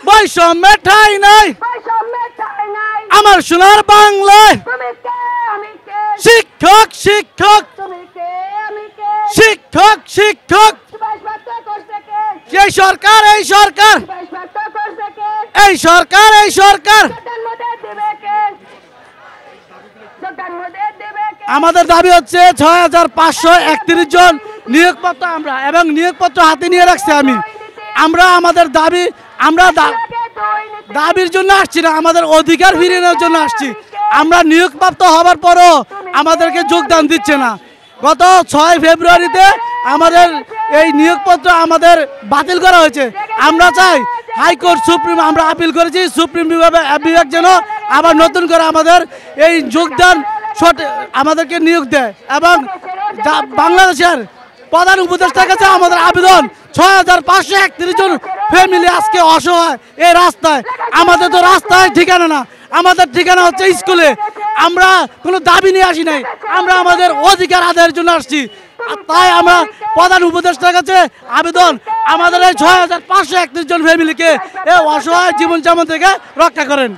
বৈষম্যের ঠাঁই নাই আমার সোনার বাংলায়। শিক্ষক শিক্ষক শিক্ষক শিক্ষক এই সরকার এই সরকার এই সরকার এই সরকার আমাদের দাবি হচ্ছে 6531 জন নিয়োগপত্র আমরা এবং নিয়োগপত্র হাতে নিয়ে রাখছি আমরা আমাদের দাবি আমরা দাবির জন্য আসছি না, আমাদের অধিকার ফিরিয়ে নেওয়ার জন্য আসছি। আমরা নিয়োগপ্রাপ্ত হওয়ার পরও আমাদেরকে যোগদান দিচ্ছে না। গত 6 ফেব্রুয়ারিতে আমাদের এই নিয়োগপত্র আমাদের বাতিল করা হয়েছে। আমরা চাই হাইকোর্ট সুপ্রিম আমরা আপিল করেছি, সুপ্রিম বিভাগ যেন আবার নতুন করে আমাদের এই যোগদান আমাদেরকে নিয়োগ দেয়। এবং বাংলাদেশের প্রধান উপদেষ্টার কাছে আমাদের আবেদন 6531 জন ফ্যামিলি আজকে অসহায় এই রাস্তায়। আমাদের তো রাস্তায় ঠিকানা না, আমাদের ঠিকানা হচ্ছে স্কুলে। আমরা কোনো দাবি নিয়ে আসি নাই, আমরা আমাদের অধিকার আদায়ের জন্য আসছি। তাই আমরা প্রধান উপদেষ্টার কাছে আবেদন আমাদের এই 6531 জন ফ্যামিলিকে এই অসহায় জীবনযাপন থেকে রক্ষা করেন।